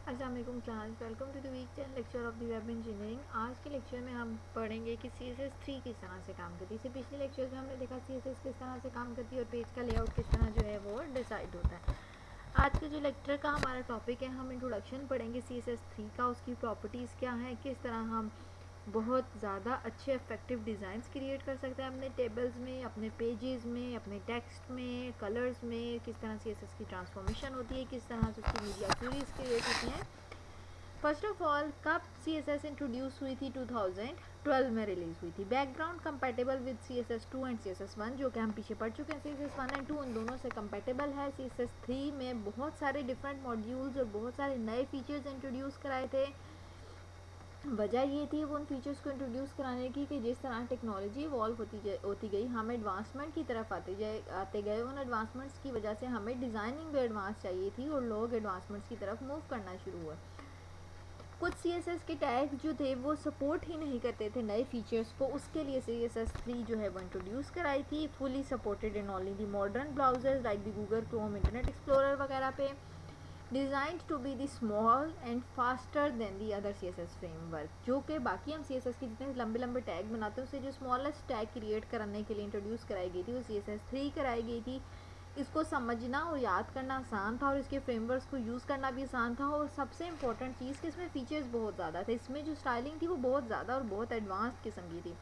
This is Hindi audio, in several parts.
अस्सलाम वालेकुम class, welcome to the week 10 lecture of the web engineering. आज के लेक्चर में हम पढ़ेंगे कि CSS3 किस तरह से काम करती है। इसे पिछले लेक्चर में हमने देखा CSS किस तरह से काम करती है और पेज का लेआउट किस तरह जो है वो डिसाइड होता है। आज के जो लेक्चर का हमारा टॉपिक है, हम इंट्रोडक्शन पढ़ेंगे CSS3 का, उसकी प्रॉपर्टीज़ क्या है, किस तरह हम बहुत ज़्यादा अच्छे इफेक्टिव डिज़ाइंस क्रिएट कर सकते हैं अपने टेबल्स में, अपने पेजेस में, अपने टेक्स्ट में, कलर्स में, किस तरह CSS की ट्रांसफॉर्मेशन होती है, किस तरह से उसकी मीडिया क्वेरीज क्रिएट होती हैं। फर्स्ट ऑफ ऑल, कब CSS इंट्रोड्यूस हुई थी? 2012 में रिलीज़ हुई थी। Background compatible with CSS2 and CSS1, जो कि हम पीछे पढ़ चुके हैं। CSS1 एंड 2 उन दोनों से कंपेटेबल है। CSS3 में बहुत सारे डिफरेंट मॉड्यूल्स और बहुत सारे नए फीचर्स इंट्रोड्यूस कराए थे। वजह ये थी वो उन फीचर्स को इंट्रोड्यूस कराने की कि जिस तरह टेक्नोलॉजी इवॉल्व होती गई, हम एडवांसमेंट की तरफ आते गए। उन एडवांसमेंट्स की वजह से हमें डिज़ाइनिंग भी एडवांस चाहिए थी और लोग एडवांसमेंट्स की तरफ मूव करना शुरू हुए। कुछ CSS के टैग जो थे वो सपोर्ट ही नहीं करते थे नए फीचर्स को, उसके लिए CSS3 जो है वो इंट्रोड्यूस कराई थी। Fully supported in all the modern browsers like the Google Chrome, Internet Explorer वगैरह पे। Designed to be the small and faster than the other CSS framework, जो कि बाकी हम CSS के जितने लंबे लंबे टैग बनाते हैं उससे जो स्मॉलेस्ट टैग क्रिएट करने के लिए इंट्रोड्यूस कराई गई थी वो CSS3 कराई गई थी। इसको समझना और याद करना आसान था और इसके फ्रेमवर्क्स को यूज़ करना भी आसान था। और सबसे इंपॉर्टेंट चीज़ कि इसमें फीचर्स बहुत ज़्यादा थे, इसमें जो स्टाइलिंग थी वो बहुत ज़्यादा और बहुत एडवांस किस्म की थी।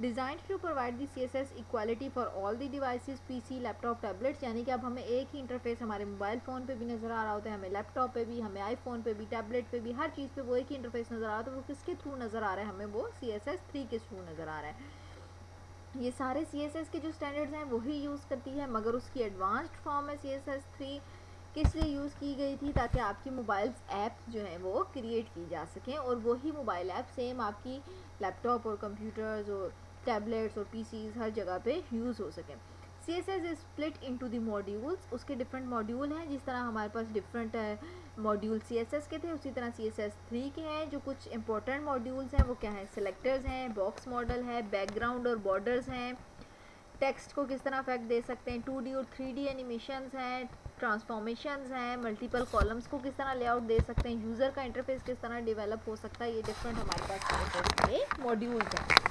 Design to provide the CSS equality for all the devices, PC, laptop, tablets, यानी कि अब हमें एक ही इंटरफेस हमारे मोबाइल फ़ोन पे भी नज़र आ रहा होता है, हमें लैपटॉप पे भी, हमें आईफोन पे भी, टैबलेट पे भी, हर चीज़ पे वो एक ही इंटरफेस नज़र आ रहा है। तो वो किसके थ्रू नज़र आ रहा है? हमें वो CSS3 के थ्रू नज़र आ रहा है। ये सारे CSS के जो स्टैंडर्ड्स हैं वही यूज़ करती है, मगर उसकी एडवांस्ड फॉर्म है CSS3। किस लिए यूज़ की गई थी? ताकि आपकी मोबाइल्स ऐप जो है वो क्रिएट की जा सकें और वही मोबाइल ऐप सेम आपकी लैपटॉप और कंप्यूटर्स और टैबलेट्स और PCs हर जगह पे यूज़ हो सकें। CSS is split into the modules, उसके डिफरेंट मॉड्यूल हैं। जिस तरह हमारे पास डिफरेंट मॉड्यूल CSS के थे, उसी तरह CSS3 के हैं। जो कुछ इंपॉर्टेंट मॉड्यूल्स हैं वो क्या है? सिलेक्टर्स हैं, बॉक्स मॉडल है, बैकग्राउंड और बॉर्डर्स हैं, टेक्स्ट को किस तरह इफेक्ट दे सकते हैं, 2D और 3D एनिमेशंस हैं, ट्रांसफॉर्मेशंस हैं, मल्टीपल कॉलम्स को किस तरह लेआउट दे सकते हैं, यूज़र का इंटरफेस किस तरह डेवलप हो सकता है। ये डिफरेंट हमारे पास CSS के मॉड्यूल्स हैं।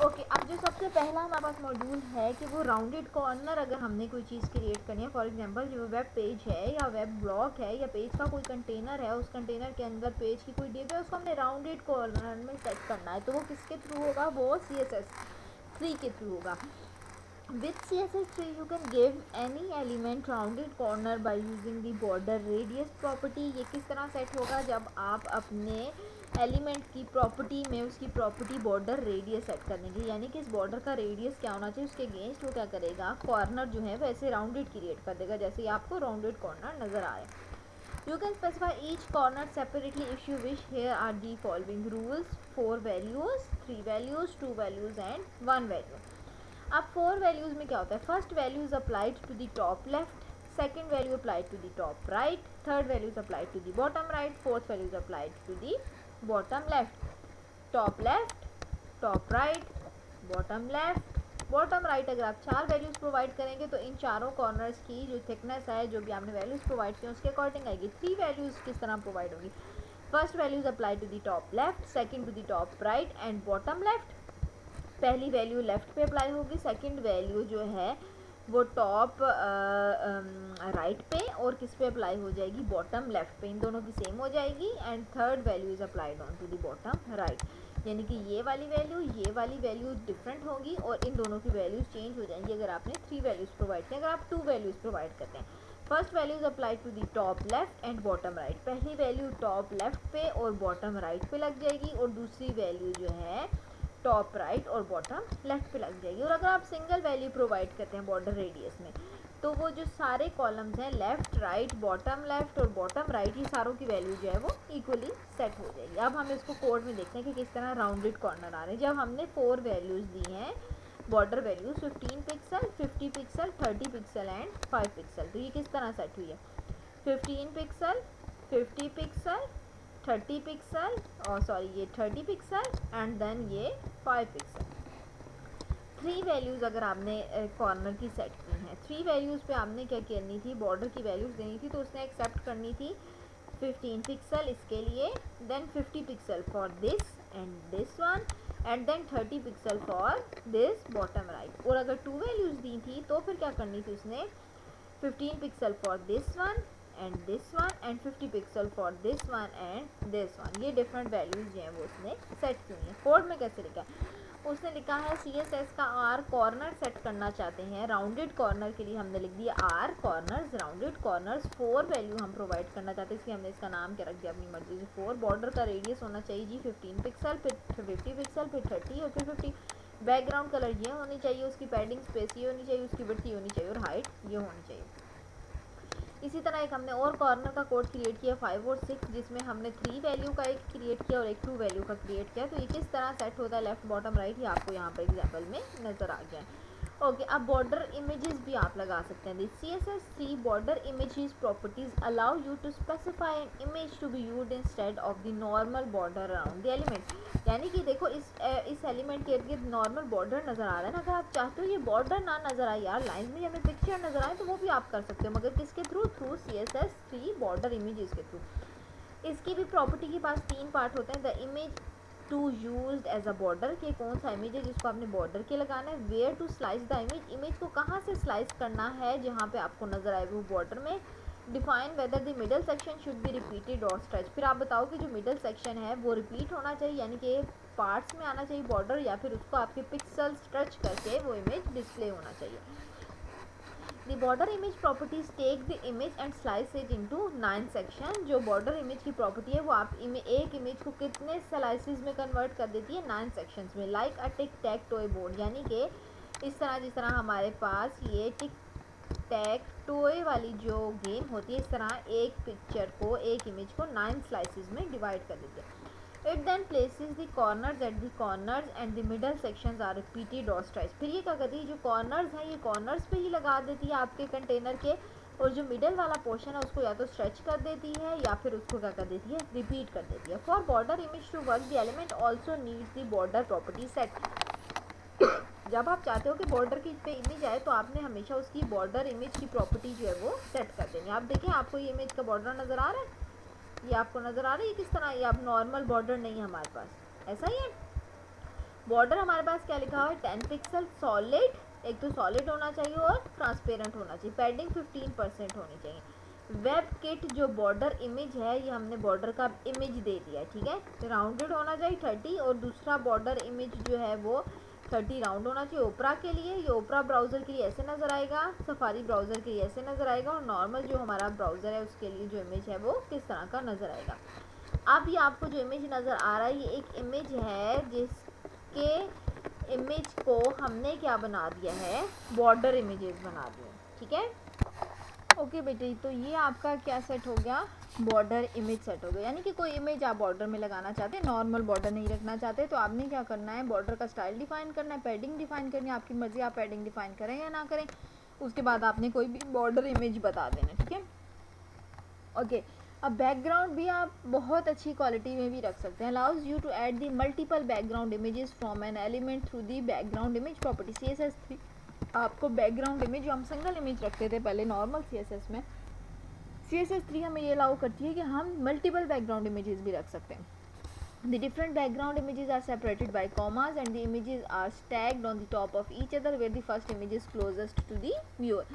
ओके, अब जो सबसे पहला हमारे पास मॉड्यूल है कि वो राउंडेड कॉर्नर, अगर हमने कोई चीज़ क्रिएट करनी है, फॉर एग्जांपल जो वेब पेज है या वेब ब्लॉग है या पेज का कोई कंटेनर है, उस कंटेनर के अंदर पेज की कोई डिव है, उसको हमने राउंडेड कॉर्नर में सेट करना है, तो वो किसके थ्रू होगा? वो CSS3 के थ्रू होगा। With CSS3 you can give any element rounded corner by using the border radius property। ये किस तरह सेट होगा? जब आप अपने एलिमेंट की प्रॉपर्टी में उसकी प्रॉपर्टी बॉर्डर रेडियस सेट कर देंगे, यानी कि इस बॉर्डर का रेडियस क्या होना चाहिए, उसके अगेंस्ट वो क्या करेगा? कॉर्नर जो है वैसे राउंडेड क्रिएट कर देगा, जैसे आपको राउंडेड कॉर्नर नज़र आ रहे हैं। You can specify each corner separately if you wish. Here are the following rules: 4 values, 3 values, 2 values and 1 value। अब 4 वैल्यूज़ में क्या होता है? First value is applied to the top left, second value applied to the top right, third value is applied to the bottom right, fourth value is applied to the bottom left. Top left, top right, bottom left, bottom right. अगर आप 4 वैल्यूज़ प्रोवाइड करेंगे तो इन चारों कॉर्नर्स की जो थिकनेस है, जो भी आपने वैल्यूज़ प्रोवाइड की उसके अकॉर्डिंग आएगी। 3 वैल्यूज़ किस तरह प्रोवाइड होंगी? First value is applied to the top left, second to the top right and bottom left. पहली वैल्यू लेफ़्ट पे अप्लाई होगी, सेकंड वैल्यू जो है वो टॉप राइट पे और किस पे अप्लाई हो जाएगी? बॉटम लेफ़्ट पे। इन दोनों की सेम हो जाएगी। And third value is applied on to the bottom right, यानी कि ये वाली वैल्यू डिफरेंट होगी और इन दोनों की वैल्यूज़ चेंज हो जाएंगी अगर आपने 3 वैल्यूज़ प्रोवाइड की। अगर आप 2 वैल्यूज़ प्रोवाइड करते हैं, first value is applied to the top left and bottom right. पहली वैल्यू टॉप लेफ्ट पे और बॉटम राइट पे लग जाएगी और दूसरी वैल्यू जो है टॉप राइट और बॉटम लेफ्ट पे लग जाएगी। और अगर आप सिंगल वैल्यू प्रोवाइड करते हैं बॉर्डर रेडियस में, तो वो जो सारे कॉलम्स हैं लेफ़्ट राइट बॉटम लेफ्ट और बॉटम राइट, ये सारों की वैल्यू जो है वो इक्वली सेट हो जाएगी। अब हम इसको कोड में देखते हैं कि किस तरह राउंडेड कॉर्नर आ रहे हैं। जब हमने 4 वैल्यूज़ दी हैं border values 15 pixel, 50 pixel, 30 pixel and 5 pixel, तो ये किस तरह सेट हुई है? 15 पिक्सल, 50 पिक्सल, 30 पिक्सल और सॉरी ये 30 पिक्सल एंड देन ये 5 पिक्सल। 3 वैल्यूज़ अगर आपने कॉर्नर की सेट की हैं, 3 वैल्यूज़ पे आपने क्या करनी थी? बॉर्डर की वैल्यूज़ देनी थी, तो उसने एक्सेप्ट करनी थी 15 पिक्सल इसके लिए, then 50 pixel for this and this one, and then 30 pixel for this bottom right. और अगर 2 वैल्यूज़ दी थी तो फिर क्या करनी थी उसने, 15 pixel for this one and this one and 50 pixel for this one and this one. ये डिफरेंट वैल्यूज़ जो हैं वो उसने सेट की हैं। कोड में कैसे लिखा है, उसने लिखा है CSS का R कॉर्नर सेट करना चाहते हैं, राउंडेड कॉर्नर के लिए हमने लिख दिया R corners, rounded corners 4 value हम प्रोवाइड करना चाहते हैं, इसलिए हमने इसका नाम क्या रख दिया अपनी मर्जी से 4। बॉर्डर का रेडियस होना चाहिए जी 15 पिक्सल, फिर 50 पिक्सल, फिर 30 और फिर 50। बैकग्राउंड कलर ये होनी चाहिए, उसकी पैडिंग स्पेस ये होनी चाहिए, उसकी विड्थ ये होनी चाहिए और हाइट ये होनी चाहिए। इसी तरह एक हमने और कॉर्नर का कोड क्रिएट किया 5 और 6, जिसमें हमने 3 वैल्यू का एक क्रिएट किया और एक 2 वैल्यू का क्रिएट किया। तो ये किस तरह सेट होता है लेफ्ट बॉटम राइट, ये आपको यहाँ पर एग्जाम्पल में नज़र आ गया है। ओके, अब बॉर्डर इमेजेस भी आप लगा सकते हैं। CSS3 border images properties allow you to specify an image to be used instead of the normal border around the element. यानी कि देखो इस एलिमेंट के इर्द गिर्द नॉर्मल बॉर्डर नज़र आ रहा है ना, अगर आप चाहते हो ये बॉर्डर ना नज़र आए यार, लाइन में हमें पिक्चर नज़र आए तो वो भी आप कर सकते हो, मगर किसके थ्रू, थ्रू CSS3 बॉर्डर इमेजेस के थ्रू। इसकी भी प्रॉपर्टी के पास 3 पार्ट होते हैं। The image to used as a border, के कौन सा इमेज है जिसको आपने बॉर्डर के लगाना है। Where to slice the image, image को कहाँ से स्लाइस करना है जहाँ पे आपको नजर आए वो बॉर्डर में। Define whether the middle section should be repeated और स्ट्रेच, फिर आप बताओ कि जो मिडल सेक्शन है वो रिपीट होना चाहिए, यानी कि पार्ट्स में आना चाहिए बॉर्डर, या फिर उसको आपके पिक्सल स्ट्रेच करके वो इमेज डिस्प्ले होना चाहिए। The border image properties take the image and slice it into 9 section। जो border image की प्रॉपर्टी है वो आप एक इमेज को कितने स्लाइसिस में कन्वर्ट कर देती है, 9 सेक्शंस में। Like a tic tac toy board, यानी कि इस तरह जिस तरह हमारे पास ये टिक टैक टॉय वाली जो गेम होती है, इस तरह एक पिक्चर को, एक इमेज को 9 स्लाइसिस में डिवाइड कर देती है। It then places the corners at the corners and the middle sections are repeated or stretched। फिर ये क्या करती है, जो कॉर्नर्स हैं ये कॉर्नर्स पे ही लगा देती है आपके कंटेनर के, और जो मिडल वाला पोर्शन है उसको या तो स्ट्रेच कर देती है या फिर उसको क्या कर देती है, रिपीट कर देती है। For border image to work the element also needs the border property set. जब आप चाहते हो कि बॉर्डर की पे इमेज आए तो आपने हमेशा उसकी बॉर्डर इमेज की प्रॉपर्टी जो है वो सेट कर देनी है। आप देखें आपको ये इमेज का बॉर्डर नज़र आ रहा है, ये आपको नज़र आ रही है किस तरह, ये अब नॉर्मल बॉर्डर नहीं है हमारे पास, ऐसा ही है। बॉर्डर हमारे पास क्या लिखा हुआ है, 10 पिक्सल सॉलिड, एक तो सॉलिड होना चाहिए और ट्रांसपेरेंट होना चाहिए, पैडिंग 15% होनी चाहिए। वेब किट जो बॉर्डर इमेज है ये हमने बॉर्डर का इमेज दे दिया है, ठीक है। राउंडेड होना चाहिए 30, और दूसरा बॉर्डर इमेज जो है वो 30 राउंड होना चाहिए। ओपरा के लिए, ये ओपरा ब्राउज़र के लिए ऐसे नज़र आएगा, सफारी ब्राउज़र के लिए ऐसे नज़र आएगा, और नॉर्मल जो हमारा ब्राउज़र है उसके लिए जो इमेज है वो किस तरह का नज़र आएगा। अब ये आपको जो इमेज नज़र आ रहा है ये एक इमेज है जिसके इमेज को हमने क्या बना दिया है, बॉर्डर इमेजेस बना दिए, ठीक है। ओके बेटे, तो ये आपका क्या सेट हो गया, बॉर्डर इमेज सेट हो गया। यानी कि कोई इमेज आप बॉर्डर में लगाना चाहते हैं, नॉर्मल बॉर्डर नहीं रखना चाहते, तो आपने क्या करना है, बॉर्डर का स्टाइल डिफाइन करना है, पैडिंग डिफाइन करनी है, आपकी मर्जी आप पैडिंग डिफाइन करें या ना करें। उसके बाद आपने कोई भी बॉर्डर इमेज बता देना, ठीक है। ओके, अब बैकग्राउंड भी आप बहुत अच्छी क्वालिटी में भी रख सकते हैं। Allows you to add the multiple background images from an element through the background image property. CSS3 आपको बैकग्राउंड इमेज, जो हम सिंगल इमेज रखते थे पहले नॉर्मल CSS में, CSS3 हमें ये अलाउ करती है कि हम मल्टीपल बैकग्राउंड इमेजेस भी रख सकते हैं। The different background images are separated by commas and the images are stacked on the top of each other where the first image is closest to the viewer।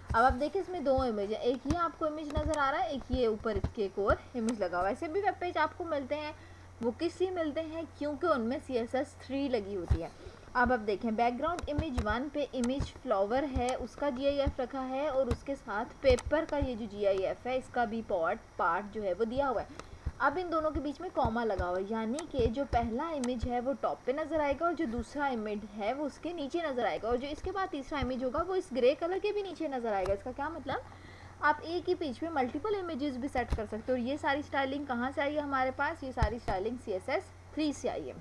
अब आप देखिए इसमें दो इमेज है, एक ये आपको इमेज नज़र आ रहा है, एक ये ऊपर के एक और इमेज लगा हुआ है। ऐसे भी वेब पेज आपको मिलते हैं, वो किस लिए मिलते हैं, क्योंकि उनमें CSS3 लगी होती है। अब आप देखें बैकग्राउंड इमेज 1 पे इमेज फ्लावर है, उसका GIF रखा है, और उसके साथ पेपर का ये जो GIF है इसका भी पार्ट जो है वो दिया हुआ है। अब इन दोनों के बीच में कॉमा लगा हुआ है, यानी कि जो पहला इमेज है वो टॉप पे नज़र आएगा और जो दूसरा इमेज है वो उसके नीचे नज़र आएगा, और जो इसके बाद तीसरा इमेज होगा वो इस ग्रे कलर के भी नीचे नज़र आएगा। इसका क्या मतलब, आप एक ही पेज पे मल्टीपल इमेजेस भी सेट कर सकते हो। और ये सारी स्टाइलिंग कहाँ से आई है हमारे पास, ये सारी स्टाइलिंग CSS3 से आई है।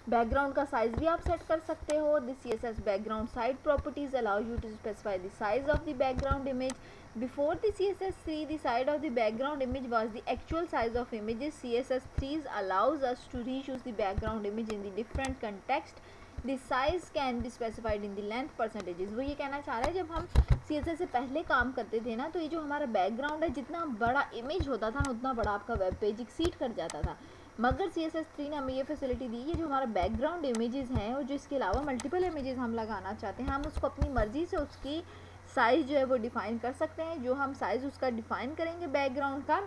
बैकग्राउंड का साइज भी आप सेट कर सकते हो। The CSS background side properties allow you to specify the size of the background image. Before the CSS3, the side of the background image was the actual size of images. CSS3 allows us to reuse the background image in the different context the size can be specified in the length percentages. वो ये कहना चाह रहा है जब हम CSS से पहले काम करते थे ना, तो ये जो हमारा बैकग्राउंड है, जितना बड़ा इमेज होता था उतना बड़ा आपका वेब पेज एक्सीड कर जाता था। मगर CSS 3 ने हमें ये फैसिलिटी दी है, जो हमारा बैकग्राउंड इमेजेस हैं और जो इसके अलावा मल्टीपल इमेजेस हम लगाना चाहते हैं, हम उसको अपनी मर्ज़ी से उसकी साइज़ जो है वो डिफ़ाइन कर सकते हैं। जो हम साइज़ उसका डिफ़ाइन करेंगे बैकग्राउंड का,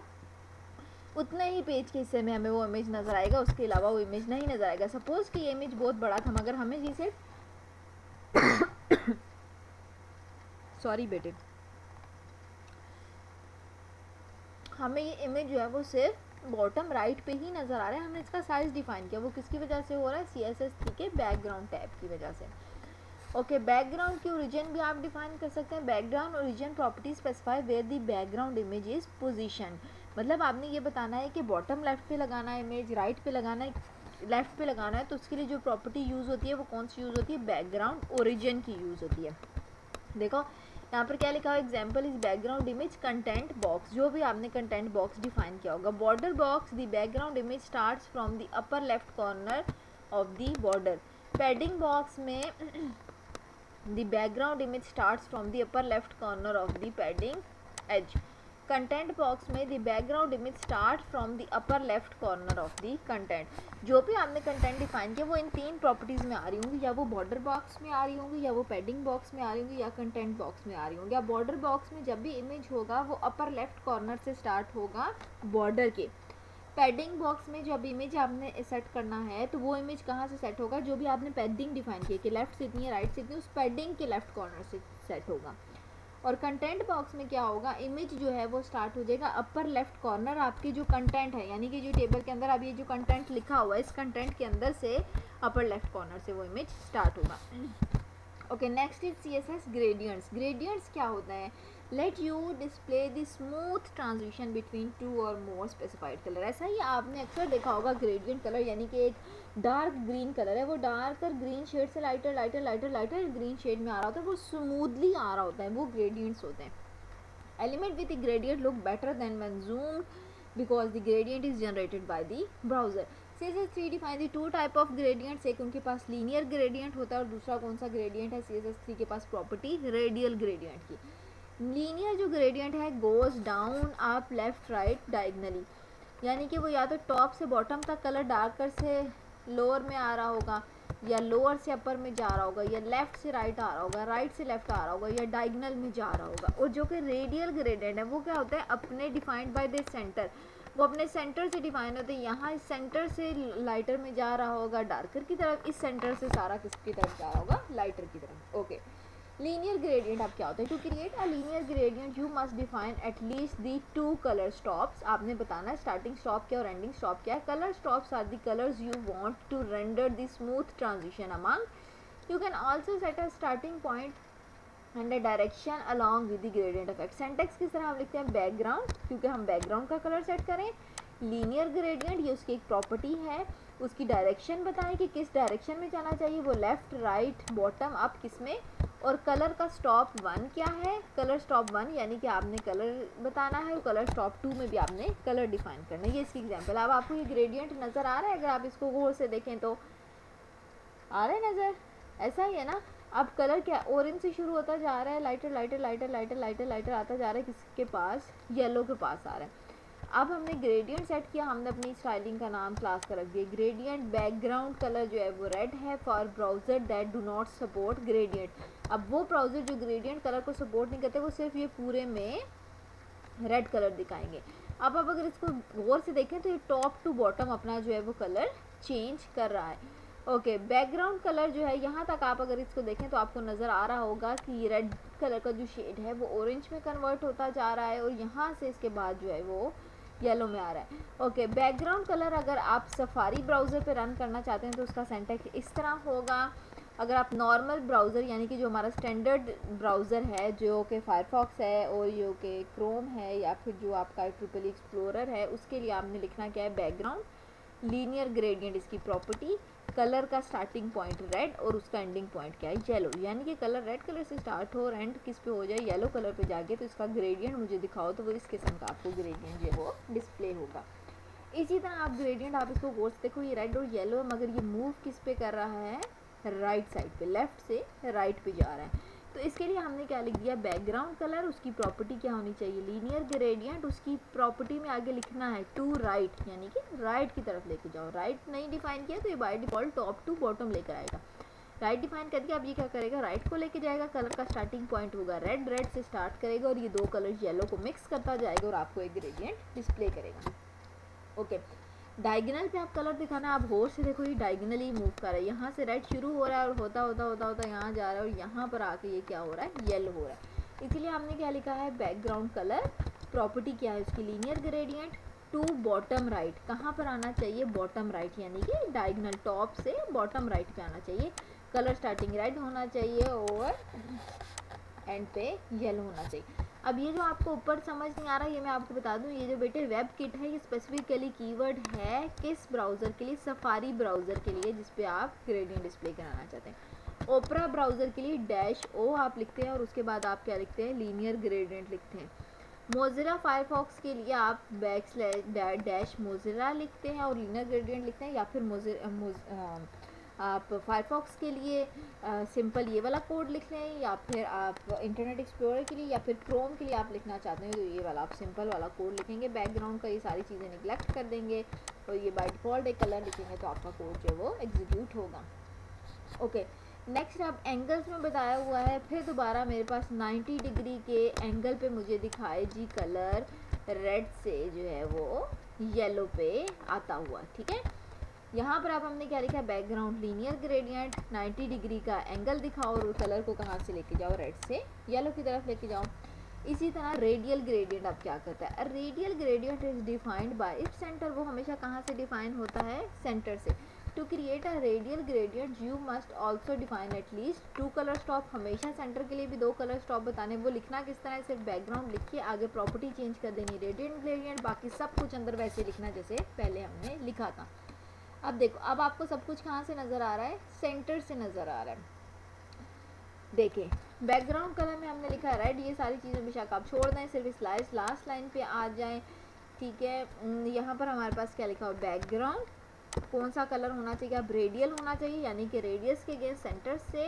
उतने ही पेज के हिस्से में हमें वो इमेज नज़र आएगा, उसके अलावा वो इमेज नहीं नज़र आएगा। सपोज़ कि ये इमेज बहुत बड़ा था, मगर हमें जिसे सॉरी बेटे, हमें ये इमेज जो है वो सिर्फ बॉटम राइट पे ही नज़र आ रहा है, हमने इसका साइज़ डिफ़ाइन किया। वो किसकी वजह से हो रहा है? CSS 3 के बैकग्राउंड टैब की वजह से। ओके, बैकग्राउंड की ओरिजिन भी आप डिफाइन कर सकते हैं। Background origin property specify where the background image is position. मतलब आपने ये बताना है कि बॉटम लेफ्ट पे लगाना है इमेज, राइट पे लगाना है, लेफ्ट पे लगाना है, तो उसके लिए जो प्रॉपर्टी यूज़ होती है वो कौन सी यूज़ होती है? बैकग्राउंड ओरिजिन की यूज़ होती है। देखो यहाँ पर क्या लिखा है? Example is background image content box. जो भी आपने कंटेंट बॉक्स डिफाइन किया होगा। Border box, the background image starts from the upper left corner of the border. Padding box में the background image starts from the upper left corner of the padding edge. Content box में the background image start from the upper left corner of the content. जो भी आपने कंटेंट डिफाइन किया वो इन तीन प्रॉपर्टीज़ में आ रही होंगी, या वो बॉर्डर बॉक्स में आ रही होंगी, या वो पैडिंग बॉक्स में आ रही होंगी, या कंटेंट बॉक्स में आ रही होंगी। या बॉर्डर बॉक्स में जब भी इमेज होगा वो अपर लेफ्ट कॉर्नर से स्टार्ट होगा बॉर्डर के। पैडिंग बॉक्स में जब इमेज आपने सेट करना है तो वो इमेज कहाँ से सेट होगा? जो भी आपने पैडिंग डिफाइन की कि लेफ्ट से इतनी है, राइट से इतनी, उस पैडिंग के लेफ्ट कॉर्नर से सेट होगा। और कंटेंट बॉक्स में क्या होगा? इमेज जो है वो स्टार्ट हो जाएगा अपर लेफ्ट कॉर्नर, आपकी जो कंटेंट है, यानी कि जो टेबल के अंदर अभी ये जो कंटेंट लिखा हुआ है, इस कंटेंट के अंदर से अपर लेफ्ट कॉर्नर से वो इमेज स्टार्ट होगा। Okay, next is CSS gradients. Gradients क्या होता है? Let you display the smooth transition between two और मोर स्पेसिफाइड कलर। ऐसा ही आपने अक्सर देखा होगा ग्रेडियंट कलर, यानी कि एक डार्क ग्रीन कलर है, वो डार्कर ग्रीन शेड से lighter lighter lighter lighter green shade में आ रहा होता है, वो स्मूथली आ रहा होता है, वो ग्रेडियंट्स होते हैं। Element with the gradient look better than when zoomed because the gradient is generated by the browser. CSS 3 define the two type of gradients. एक उनके पास लीनियर ग्रेडियंट होता है और दूसरा कौन सा ग्रेडियंट है CSS 3 के पास? प्रॉपर्टी रेडियल ग्रेडियंट की। लीनियर जो ग्रेडियंट है goes down up left right diagonally, यानी कि वो या तो टॉप से बॉटम तक कलर डार्कर से लोअर में आ रहा होगा, या लोअर से अपर में जा रहा होगा, या लेफ्ट से राइट आ रहा होगा, राइट से लेफ्ट आ रहा होगा, या डायगनल में जा रहा होगा। और जो कि रेडियल ग्रेडियंट है वो क्या होता है? अपने डिफाइंड बाय द सेंटर, वो अपने सेंटर से डिफाइन होते हैं। यहाँ इस सेंटर से लाइटर में जा रहा होगा डार्कर की तरफ, इस सेंटर से सारा किसकी तरफ जा रहा होगा? लाइटर की तरफ। ओके, लीनियर ग्रेडियंट अब क्या होता है? To create a linear gradient you must define at least the two colour stops. आपने बताना है स्टार्टिंग स्टॉप क्या और एंडिंग स्टॉप क्या है। Colour stops are the colours you want to render the smooth transition among. You can also set a starting point and a direction along with the gradient effect. Syntax किस तरह हम लिखते हैं? बैकग्राउंड, क्योंकि हम बैकग्राउंड का कलर सेट करें। लीनियर ग्रेडियंट, ये उसकी एक प्रॉपर्टी है। उसकी डायरेक्शन बताएं कि किस डायरेक्शन में जाना चाहिए, वो लेफ्ट राइट बॉटम अप किस में। और कलर का स्टॉप 1 क्या है? कलर स्टॉप 1 यानी कि आपने कलर बताना है, और कलर स्टॉप 2 में भी आपने कलर डिफाइन करना है। ये इसकी एग्जांपल। अब आपको ये ग्रेडियंट नज़र आ रहा है? अगर आप इसको गौर से देखें तो आ रहा है नज़र? ऐसा ही है ना। अब कलर क्या? ऑरेंज से शुरू होता जा रहा है, lighter lighter lighter lighter lighter lighter आता जा रहा है, किसके पास? येलो के पास आ रहा है। अब हमने ग्रेडियंट सेट किया, हमने अपनी स्टाइलिंग का नाम क्लास का रख दिया ग्रेडियंट। बैकग्राउंड कलर जो है वो रेड है for browser that do not support gradient. अब वो ब्राउज़र जो ग्रेडियंट कलर को सपोर्ट नहीं करते, वो सिर्फ ये पूरे में रेड कलर दिखाएंगे। अब अगर इसको गौर से देखें तो ये टॉप टू बॉटम अपना जो है वो कलर चेंज कर रहा है। ओके, बैकग्राउंड कलर जो है, यहाँ तक आप अगर इसको देखें तो आपको नज़र आ रहा होगा कि ये रेड कलर का जो शेड है वो ऑरेंज में कन्वर्ट होता जा रहा है, और यहाँ से इसके बाद जो है वो येलो में आ रहा है। ओके, बैकग्राउंड कलर अगर आप सफारी ब्राउज़र पे रन करना चाहते हैं तो उसका सिंटैक्स इस तरह होगा। अगर आप नॉर्मल ब्राउज़र, यानी कि जो हमारा स्टैंडर्ड ब्राउज़र है, जो कि फायरफॉक्स है और जो कि क्रोम है, या फिर जो आपका ट्रिपल एक्सप्लोरर है, उसके लिए आपने लिखना क्या है? बैकग्राउंड लीनियर ग्रेडियंट, इसकी प्रॉपर्टी कलर का स्टार्टिंग पॉइंट रेड और उसका एंडिंग पॉइंट क्या है? येलो। यानी कि कलर रेड कलर से स्टार्ट हो और एंड किस पे हो जाए? येलो कलर पे जाके, तो इसका ग्रेडियंट मुझे दिखाओ, तो वो इस किस्म का आपको ग्रेडियंट जो है वो डिस्प्ले होगा। इसी तरह आप ग्रेडियंट, आप इसको गौर से देखो, ये रेड और येलो है, मगर ये मूव किस पे कर रहा है? राइट साइड पे, लेफ्ट से राइट पे जा रहा है। तो इसके लिए हमने क्या लिख दिया, बैकग्राउंड कलर, उसकी प्रॉपर्टी क्या होनी चाहिए, लीनियर ग्रेडियंट, उसकी प्रॉपर्टी में आगे लिखना है टू राइट, यानी कि राइट की तरफ लेके जाओ। राइट नहीं डिफाइन किया तो ये by default top to bottom लेकर आएगा। राइट डिफाइन करके अब ये क्या करेगा, राइट को लेके जाएगा, कलर का स्टार्टिंग पॉइंट होगा रेड, रेड से स्टार्ट करेगा और ये दो कलर येलो को मिक्स करता जाएगा और आपको एक ग्रेडियंट डिस्प्ले करेगा। ओके, डायगोनल पे आप कलर दिखाना, आप होश से देखो ये डायगोनली मूव कर रहा है, यहाँ से रेड शुरू हो रहा है और होता होता होता होता यहाँ जा रहा है और यहाँ पर आके ये क्या हो रहा है, येलो हो रहा है। इसलिए हमने क्या लिखा है, बैकग्राउंड कलर, प्रॉपर्टी क्या है उसकी, linear gradient to bottom right, कहाँ पर आना चाहिए, बॉटम राइट, यानी कि डायगोनल टॉप से बॉटम राइट पे आना चाहिए। कलर स्टार्टिंग रेड होना चाहिए और एंड पे येलो होना चाहिए। अब ये जो आपको ऊपर समझ नहीं आ रहा, ये मैं आपको बता दूं, ये जो बेटे वेब किट है ये स्पेसिफिकली कीवर्ड है किस ब्राउज़र के लिए, सफारी ब्राउज़र के लिए, जिस पे आप ग्रेडियंट डिस्प्ले कराना चाहते हैं। ओपरा ब्राउज़र के लिए -O आप लिखते हैं और उसके बाद आप क्या लिखते हैं, लीनियर ग्रेडियंट लिखते हैं। मोजिला फायरफॉक्स के लिए आप / मोजिला लिखते हैं और लीनियर ग्रेडियंट लिखते हैं, या फिर आप फायरफॉक्स के लिए सिंपल ये वाला कोड लिख लें, या फिर आप इंटरनेट एक्सप्लोरर के लिए या फिर क्रोम के लिए आप लिखना चाहते हैं तो ये वाला आप सिंपल वाला कोड लिखेंगे। बैकग्राउंड का ये सारी चीज़ें निगलेक्ट कर देंगे और ये बाय डिफ़ॉल्ट एक कलर लिखेंगे तो आपका कोड जो है वो एग्जीक्यूट होगा। ओके, नेक्स्ट आप एंगल्स में बताया हुआ है, फिर दोबारा मेरे पास 90 डिग्री के एंगल पे मुझे दिखाए जी कलर रेड से जो है वो येलो पे आता हुआ, ठीक है। यहाँ पर आप हमने क्या लिखा है, बैकग्राउंड लीनियर ग्रेडियंट 90 डिग्री का एंगल दिखाओ और कलर को कहाँ से लेके जाओ, रेड से येलो की तरफ लेके जाओ। इसी तरह रेडियल ग्रेडियंट अब क्या करता है, radial gradient is defined by its centre, वो हमेशा कहाँ से डिफाइन होता है, सेंटर से। To create a radial gradient you must also define at least 2 colour stop, हमेशा सेंटर के लिए भी 2 कलर स्टॉप बताने। वो लिखना किस तरह है, सिर्फ बैकग्राउंड लिखिए, आगे प्रॉपर्टी चेंज कर देनी रेडियल ग्रेडियंट, बाकी सब कुछ अंदर वैसे लिखना जैसे पहले हमने लिखा था। अब देखो, अब आपको सब कुछ कहाँ से नज़र आ रहा है, सेंटर से नज़र आ रहा है। देखिए बैकग्राउंड कलर में हमने लिखा है रेड, ये सारी चीज़ें बेशक आप छोड़ दें, सिर्फ इस लास्ट लाइन पे आ जाएं, ठीक है। यहाँ पर हमारे पास क्या लिखा हो, बैकग्राउंड कौन सा कलर होना चाहिए, अब रेडियल होना चाहिए, यानी कि रेडियस के अगेंस्ट सेंटर से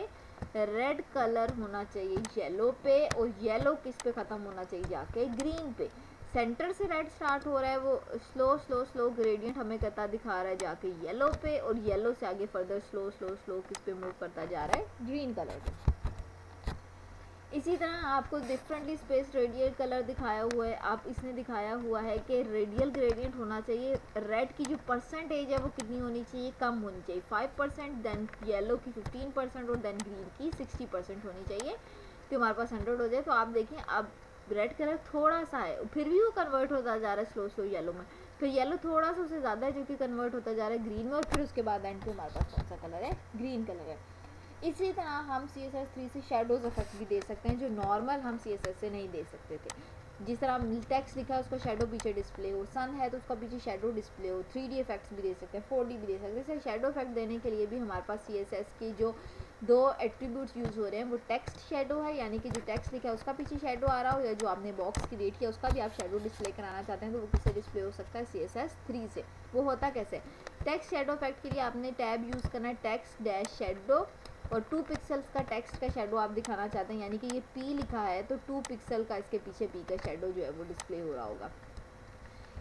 रेड कलर होना चाहिए येलो पे, और येलो किस पे ख़त्म होना चाहिए, जाके ग्रीन पे। सेंटर से रेड स्टार्ट हो रहा है, वो स्लो स्लो स्लो ग्रेडियंट हमें करता दिखा रहा है जाके येलो पे, और येलो से आगे फर्दर स्लो स्लो स्लो किस पे मूव करता जा रहा है, ग्रीन कलर पे। इसी तरह आपको डिफरेंटली स्पेस रेडियल कलर दिखाया हुआ है, आप इसने दिखाया हुआ है कि रेडियल ग्रेडियंट होना चाहिए, रेड की जो परसेंटेज है वो कितनी होनी चाहिए, कम होनी चाहिए, 5%, देन येलो की 15% और देन ग्रीन की 60% होनी चाहिए, तो हमारे पास 100 हो जाए। तो आप देखें अब रेड कलर थोड़ा सा है, फिर भी वो कन्वर्ट होता जा रहा है स्लो स्लो येलो में, फिर येलो थोड़ा सा उससे ज़्यादा है जो कि कन्वर्ट होता जा रहा है ग्रीन में, और फिर उसके बाद एंड पे हमारे पास कौन सा कलर है, ग्रीन कलर है। इसी तरह हम CSS3 से शेडोज इफेक्ट भी दे सकते हैं जो नॉर्मल हम CSS से नहीं दे सकते थे। जिस तरह टेक्स्ट लिखा है उसका शेडो पीछे डिस्प्ले हो, सन है तो उसका पीछे शेडो डिस्प्ले हो, 3D इफेक्ट्स भी दे सकते हैं, 4D भी दे सकते हैं। जैसे शेडो इफेक्ट देने के लिए भी हमारे पास CSS की जो 2 एट्रीब्यूट्स यूज़ हो रहे हैं, वो टेक्स्ट शेडो है, यानी कि जो टेक्स्ट लिखा है उसका पीछे शेडो आ रहा हो, या जो आपने बॉक्स क्रिएट किया उसका भी आप शेडो डिस्प्ले कराना चाहते हैं तो वो किससे डिस्प्ले हो सकता है, CSS3 से। वो होता कैसे, टेक्स्ट शेडो इफेक्ट के लिए आपने टैब यूज़ करना है, टेक्स्ट डैश शेडो, और 2 पिक्सल्स का टेक्स्ट का शेडो आप दिखाना चाहते हैं, यानी कि ये P लिखा है तो 2 पिक्सल का इसके पीछे P का शेडो जो है वो डिस्प्ले हो रहा होगा।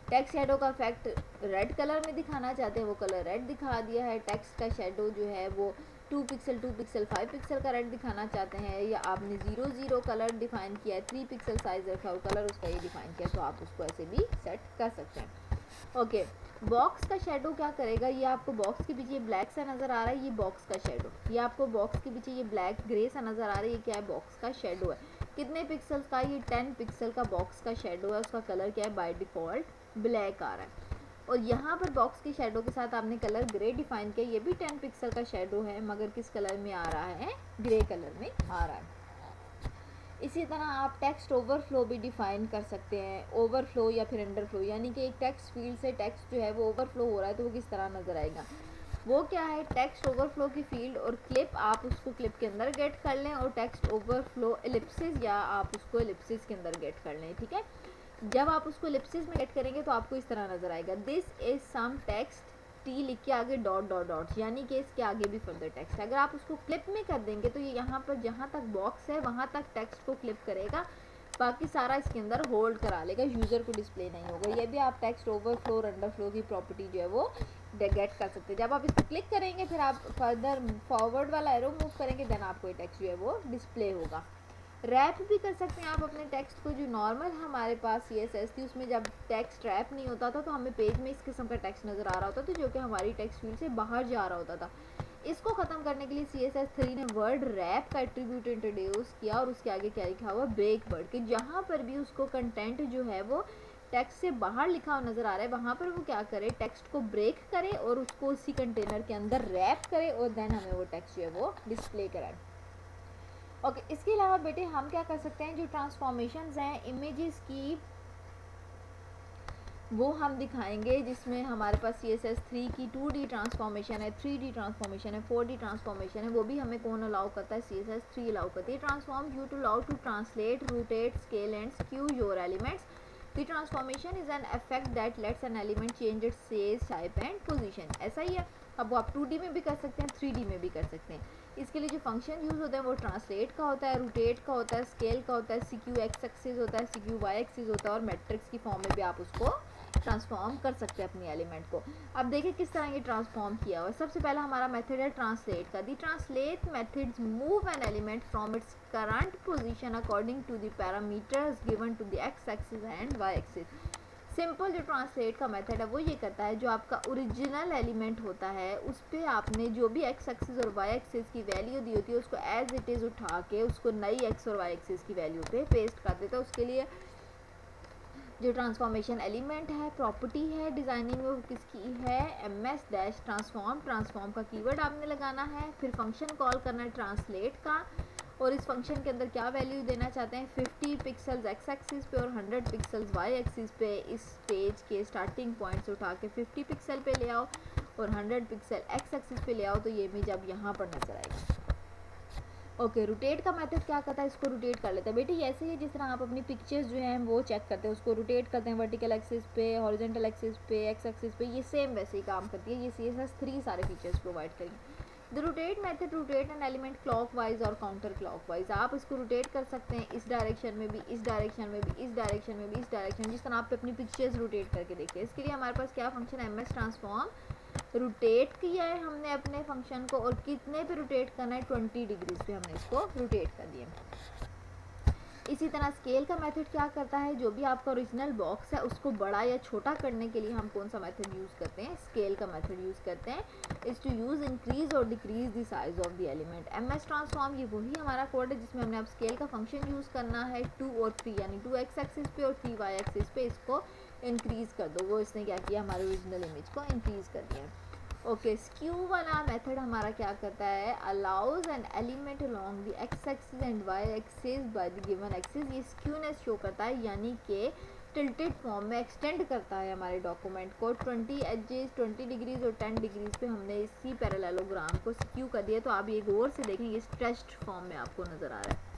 टेक्स्ट शेडो का इफेक्ट रेड कलर में दिखाना चाहते हैं, वो कलर रेड दिखा दिया है। टेक्स्ट का शेडो जो है वो 2 पिक्सल 5 पिक्सल का रेड दिखाना चाहते हैं, या आपने 0 कलर डिफाइन किया है, 3 पिक्सल साइज रखा हो कलर उसका ये डिफाइन किया, तो आप उसको ऐसे भी सेट कर सकते हैं। ओके, बॉक्स का शेडो क्या करेगा, ये आपको बॉक्स के पीछे ब्लैक सा नज़र आ रहा है, ये बॉक्स का शेडो, ये आपको बॉक्स के पीछे ये ब्लैक ग्रे सा नज़र आ रहा है, ये क्या है, बॉक्स का शेडो है। कितने पिक्सल्स का, ये 10 पिक्सल का बॉक्स का शेडो है, उसका कलर क्या है, बाय डिफ़ॉल्ट ब्लैक आ रहा है। और यहाँ पर बॉक्स के शेडो के साथ आपने कलर ग्रे डिफाइन किया, ये भी 10 पिक्सल का शेडो है, मगर किस कलर में आ रहा है, ग्रे कलर में आ रहा है। इसी तरह आप टेक्स्ट ओवरफ्लो भी डिफ़ाइन कर सकते हैं, ओवरफ्लो या फिर अंडरफ्लो, यानी कि एक टेक्स्ट फील्ड से टेक्स्ट जो है वो ओवरफ्लो हो रहा है तो वो किस तरह नज़र आएगा। वो क्या है, टेक्स्ट ओवरफ्लो की फील्ड और क्लिप, आप उसको क्लिप के अंदर गेट कर लें, और टेक्स्ट ओवरफ्लो एलिप्सिस, या आप उसको एलिप्सिस के अंदर गेट कर लें, ठीक है। जब आप उसको एलिप्सिस में गेट करेंगे तो आपको इस तरह नज़र आएगा, this is some text T लिख के आगे डॉट डॉट डॉट्स, यानी कि इसके आगे भी फर्दर टेक्स्ट है। अगर आप उसको क्लिप में कर देंगे तो ये यहाँ पर जहाँ तक बॉक्स है वहाँ तक टेक्स्ट को क्लिप करेगा, बाकी सारा इसके अंदर होल्ड करा लेगा, यूज़र को डिस्प्ले नहीं होगा। ये भी आप टेक्स्ट ओवरफ्लो और अंडरफ्लो की प्रॉपर्टी जो है वो गेट कर सकते हैं। जब आप इस पर क्लिक करेंगे फिर आप फर्दर फॉरवर्ड वाला एरो मूव करेंगे, देन आपको ये टेक्स्ट जो है वो डिस्प्ले होगा। रैप भी कर सकते हैं आप अपने टेक्स्ट को। जो नॉर्मल हमारे पास CSS थी उसमें जब टेक्स्ट रैप नहीं होता था तो हमें पेज में इस किस्म का टेक्स्ट नज़र आ रहा होता था जो कि हमारी टेक्स्ट फील्ड से बाहर जा रहा होता था। इसको ख़त्म करने के लिए CSS 3 ने वर्ड रैप का एट्रीब्यूट इंट्रोड्यूस किया और उसके आगे क्या लिखा हुआ, ब्रेक वर्ड, कि जहाँ पर भी उसको कंटेंट जो है वो टेक्स्ट से बाहर लिखा हुआ नज़र आ रहा है वहाँ पर वो क्या करे, टेक्स्ट को ब्रेक करे और उसको उसी कंटेनर के अंदर रैप करे और देन हमें वो टेक्स्ट जो है वो डिस्प्ले कराए। ओके, इसके अलावा बेटे हम क्या कर सकते हैं, जो ट्रांसफॉर्मेशंस हैं इमेजेस की वो हम दिखाएंगे, जिसमें हमारे पास CSS 3 की 2D ट्रांसफॉर्मेशन है, 3D ट्रांसफॉर्मेशन है, 4D ट्रांसफॉर्मेशन है, वो भी हमें कौन अलाउ करता है, CSS 3 अलाउ करती है। Transform you to allow to translate, rotate, scale and skew your elements. The transformation is an effect that lets an element change its size, type and position। ऐसा ही है। अब वो आप 2D में भी कर सकते हैं, 3D में भी कर सकते हैं। इसके लिए जो फंक्शन यूज़ होता है वो ट्रांसलेट का होता है, रोटेट का होता है, स्केल का होता है, CQ एक्स एक्सिस होता है, CQ वाई एक्सिस होता है और मैट्रिक्स की फॉर्म में भी आप उसको ट्रांसफॉर्म कर सकते हैं अपनी एलिमेंट को। अब देखिए किस तरह ये ट्रांसफॉर्म किया हुआ है। सबसे पहला हमारा मेथड है ट्रांसलेट का। The translate methods move an element from its current position according to the parameters given to the X axis and Y axis. Simple जो ट्रांसलेट का मेथड है वो ये करता है, जो आपका ओरिजिनल एलिमेंट होता है उस पर आपने जो भी एक्स एक्सिस और वाई एक्सिस की वैल्यू दी होती है उसको एज इट इज़ उठा के उसको नई एक्स और वाई एक्सिस की वैल्यू पे पेस्ट कर देता है। उसके लिए जो ट्रांसफॉर्मेशन एलिमेंट है, प्रॉपर्टी है डिज़ाइनिंग में, वो किसकी है, ms ट्रांसफॉर्म। ट्रांसफॉर्म का कीवर्ड आपने लगाना है, फिर फंक्शन कॉल करना है ट्रांसलेट का, और इस फंक्शन के अंदर क्या वैल्यू देना चाहते हैं, 50 पिक्सल्स एक्स एक्सिस पे और 100 पिक्सल्स वाई एक्सिस पे। इस पेज के स्टार्टिंग पॉइंट से उठा के 50 पिक्सल पे ले आओ और 100 पिक्सल एक्स एक्सिस पे ले आओ, तो ये इमेज अब यहाँ पर नजर आएगी। ओके, रोटेट का मेथड क्या करता है, इसको रोटेट कर लेते हैं। बेटे ऐसे ही जिस तरह आप अपनी पिक्चर्स जो हैं वो चेक करते हैं, उसको रोटेट करते हैं वर्टिकल एक्सिस पे, हॉरिजॉन्टल एक्सिस पे, एक्स एक्सिस पे, ये सेम वैसे ही काम करती है। ये CSS 3 सारे फीचर्स प्रोवाइड करेंगे। The rotate method rotate an element clockwise और काउंटर क्लॉकवाइज। आप इसको रोटेट कर सकते हैं इस डायरेक्शन में भी, इस डायरेक्शन में भी, इस डायरेक्शन में भी, इस डायरेक्शन, जिस तरह आप अपनी पिक्चर्स रोटेट करके देखिए। इसके लिए हमारे पास क्या फंक्शन है, MS ट्रांसफॉर्म। रोटेट किया है हमने अपने फंक्शन को, और कितने पे रोटेट करना है, 20 डिग्रीज पे हमने इसको रोटेट कर दिया। इसी तरह स्केल का मेथड क्या करता है, जो भी आपका ओरिजिनल बॉक्स है उसको बड़ा या छोटा करने के लिए हम कौन सा मेथड यूज़ करते हैं, स्केल का मेथड यूज़ करते हैं। इज़ टू यूज़ इंक्रीज और decrease the size of the element. MS transform ये वही हमारा कोड है जिसमें हमने अब स्केल का फंक्शन यूज़ करना है 2 और 3, यानी 2 एक्स एक्सिस पे और 3 वाई एक्सिस पे इसको इंक्रीज़ कर दो। वो इसने क्या किया, हमारे ओरिजिनल इमेज को इंक्रीज़ कर दिया। ओके, स्क्यू वाला मेथड हमारा क्या करता है, allows an element along the X axis and Y axis by the given axis. ये स्क्यूनेस शो करता है, यानी कि टिल्टेड फॉर्म में एक्सटेंड करता है हमारे डॉक्यूमेंट को। 20 एजेस, 20 डिग्रीज और 10 डिग्रीज पे हमने इसी पैरेललोग्राम को स्क्यू कर दिया। तो आप ये गौर से देखें, ये स्ट्रेच्ड फॉर्म में आपको नज़र आ रहा है।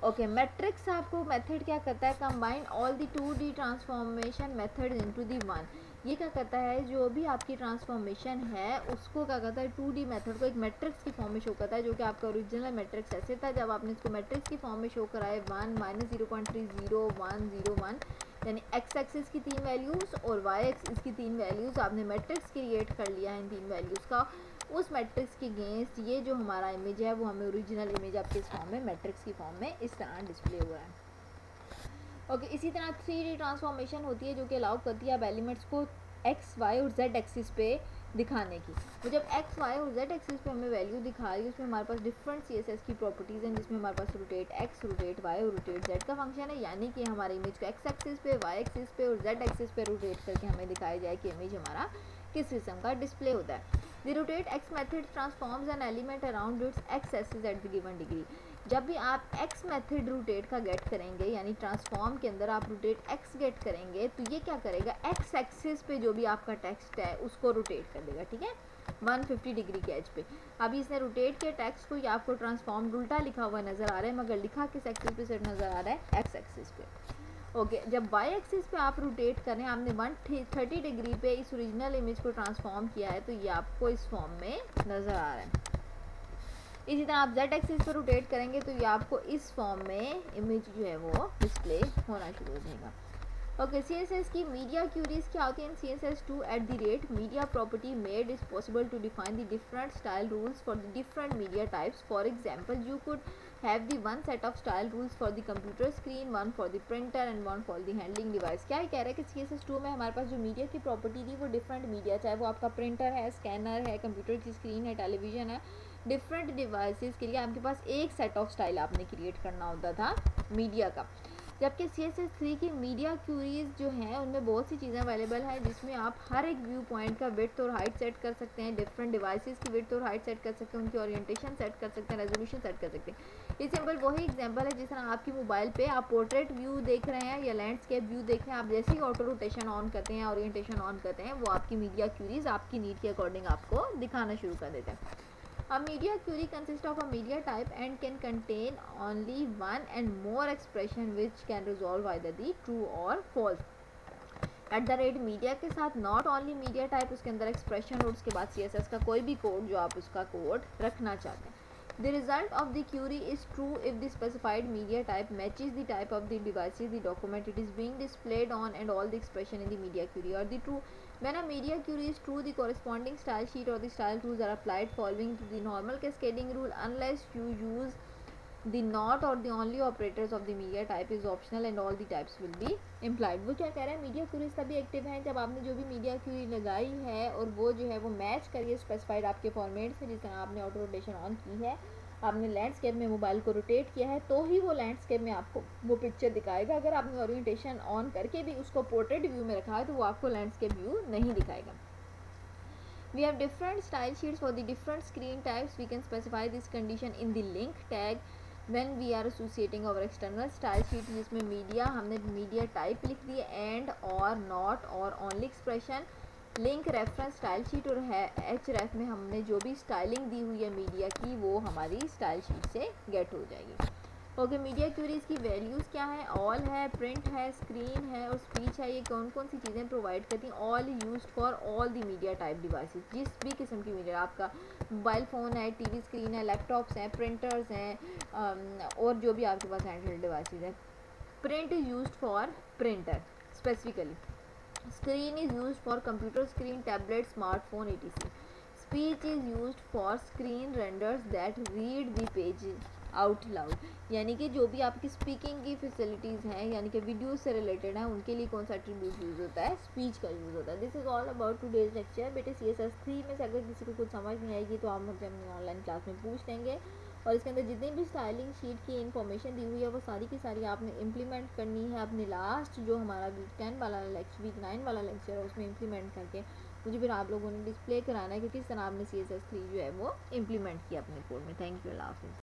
ओके, मैट्रिक्स आपको मेथड क्या करता है, combine all the 2D transformation method into the one. ये क्या करता है, जो भी आपकी ट्रांसफॉर्मेशन है उसको क्या करता है, 2D मेथड को एक मैट्रिक्स की फॉर्म में शो करता है, जो कि आपका ओरिजिनल मैट्रिक्स ऐसे था। जब आपने इसको मैट्रिक्स की फॉर्म में शो कराए 1 -0.30 1 0 1, यानी एक्स एक्सिस की 3 वैल्यूज़ और वाई एक्सिस की 3 वैल्यूज़, आपने मैट्रिक्स क्रिएट कर लिया है इन 3 वैल्यूज़ का। उस मैट्रिक्स के अगेंस्ट ये जो हमारा इमेज है वो हमें ओरिजिनल इमेज आपके इस फॉर्म में, मैट्रिक्स की फॉर्म में इस तरह डिस्प्ले हो रहा है। ओके, इसी तरह 3D ट्रांसफॉर्मेशन होती है जो कि अलाउ करती है अब एलिमेंट्स को एक्स वाई और जेड एक्सिस पे दिखाने की। तो जब एक्स वाई और जेड एक्सिस पे हमें वैल्यू दिखा रही है, उसमें हमारे पास डिफरेंट CSS की प्रॉपर्टीज़ हैं, जिसमें हमारे पास रोटेट एक्स, रोटेट वाई और रोटेट जेड का फंक्शन है, यानी कि हमारे इमेज को एक्स एक्सिस पे, वाई एक्सिस पे और जेड एक्सिस पे रोटेट करके हमें दिखाया जाए कि इमेज हमारा किस किस्म का डिस्प्ले होता है। The rotate x method transforms an element around its x axis at the given degree. जब भी आप एक्स मेथड रोटेट का गेट करेंगे, यानी ट्रांसफॉर्म के अंदर आप रोटेट एक्स गेट करेंगे, तो ये क्या करेगा, एक्स एक्सिस पे जो भी आपका टेक्स्ट है उसको रोटेट कर देगा, ठीक है, 150 डिग्री के एज पे। अभी इसने रोटेट के टेक्स्ट को, या आपको ट्रांसफॉर्म उल्टा लिखा हुआ नज़र आ रहा है, मगर लिखा किस एक्सिस पे से नज़र आ रहा है, एक्स एक्सिस पे। ओके जब वाई एक्सिस पे आप रोटेट करें, आपने 130 डिग्री पे इस ओरिजिनल इमेज को ट्रांसफॉर्म किया है, तो ये आपको इस फॉर्म में नज़र आ रहा है। इसी तरह आप जेड एक्सिस पे रोटेट करेंगे तो ये आपको इस फॉर्म में इमेज जो है वो डिस्प्ले होना शुरू हो जाएगा। ओके CSS की मीडिया क्यूरीज क्या होती है? इन CSS2 at the rate media property made is possible to define the different style rules for the different media types. For example, you could have the one set of style rules for the computer screen, one for the printer and one for the handling device. क्या कह रहा है कि CSS2 में हमारे पास जो मीडिया की प्रॉपर्टी थी वो डिफरेंट मीडिया, चाहे वो आपका प्रिंटर है, स्कैनर है, कंप्यूटर की स्क्रीन है, टेलीविज़न है, डिफरेंट डिवाइसेस के लिए आपके पास एक सेट ऑफ स्टाइल आपने क्रिएट करना होता था मीडिया का। जबकि CSS3 की मीडिया क्यूरीज जो हैं उनमें बहुत सी चीज़ें अवेलेबल हैं, जिसमें आप हर एक व्यू पॉइंट का विड्थ और हाइट सेट कर सकते हैं, डिफरेंट डिवाइसेस की विड्थ और हाइट सेट कर सकते हैं, उनकी ओरिएंटेशन सेट कर सकते हैं, रेजोल्यूशन सेट कर सकते हैं। ये सिंपल वही एग्जांपल है जिस तरह आपकी मोबाइल पे आप पोर्ट्रेट व्यू देख रहे हैं या लैंडस्केप व्यू देख रहे हैं, आप जैसे ही ऑटो रोटेशन ऑन करते हैं, ओरिएंटेशन ऑन करते हैं, वो आपकी मीडिया क्यूरीज आपकी नीड के अकॉर्डिंग आपको दिखाना शुरू कर देते हैं। A media query consists of a media type and can contain only one and more expression which can resolve either the true or false. At the rate media के साथ नॉट ओनली मीडिया टाइप, उसके अंदर एक्सप्रेशन और उसके बाद CSS का कोई भी कोड जो आप उसका कोड रखना चाहते हैं। The result of the query is true if the specified media type matches the type of the devices the document it is being displayed on and all the expression in the media query are the true. When a media query is true, the corresponding style sheet or the style rules are applied following the normal cascading rule unless you use the not or the only operators of the media type is optional and all the types will be implied. वो क्या कह रहा है, मीडिया क्यूरीज तभी एक्टिव हैं जब आपने जो भी मीडिया क्यूरी लगाई है और वो जो है वो मैच करिए स्पेसिफाइड आपके फॉर्मेट से, जिस तरह आपने ऑटो रोटेशन ऑन की है, आपने लैंडस्केप में मोबाइल को रोटेट किया है, तो ही वो लैंडस्केप में आपको वो पिक्चर दिखाएगा। अगर आपने ओरिएंटेशन ऑन करके भी उसको पोर्ट्रेट व्यू में रखा है तो वो आपको लैंडस्केप व्यू नहीं दिखाएगा। We have different style sheets for the different screen types. We can specify this condition in the link tag when we are associating our external style sheet, जिसमें मीडिया हमने मीडिया टाइप लिख दी, एंड और नॉट और only expression, link reference style sheet और है href में हमने जो भी स्टाइलिंग दी हुई है मीडिया की वो हमारी स्टाइल शीट से गेट हो जाएगी। ओके मीडिया क्यूरीज की वैल्यूज़ क्या है? ऑल है, प्रिंट है, स्क्रीन है और स्पीच है। ये कौन कौन सी चीज़ें प्रोवाइड करती हैं? All used for all the media type devices, जिस भी किस्म की मीडिया, आपका मोबाइल फ़ोन है, टीवी स्क्रीन है, लैपटॉप्स हैं, प्रिंटर्स हैं और जो भी आपके पास हैंडहेल्ड डिवाइसेस हैं। Print is used for printer specifically, screen is used for computer screen, tablet, smartphone etc. Speech is used for screen renders that read the page out loud, यानी कि जो भी आपकी स्पीकिंग की फैसिलिटीज़ हैं, यानी कि वीडियो से रिलेटेड है, उनके लिए कौन सा एट्रीब्यूट यूज़ होता है? स्पीच का यूज़ होता है। This is all about today's lecture. बेटे CSS3 में से अगर किसी को कुछ समझ नहीं आएगी तो आप मुझसे अपनी ऑनलाइन क्लास में पूछ लेंगे, और इसके अंदर जितनी भी स्टाइलिंग शीट की इन्फॉर्मेशन दी हुई है वो सारी की सारी आपने इम्प्लीमेंट करनी है अपने लास्ट जो हमारा वीक 10 वाला लेक्चर, वीक 9 वाला लेक्चर है उसमें इम्प्लीमेंट करके मुझे फिर आप लोगों ने डिस्प्ले कराना है कि किस तरह आपने CSS3 जो है वो इम्प्लीमेंट किया अपने कोड में। थैंक यू, अल्लाह हाफिज़।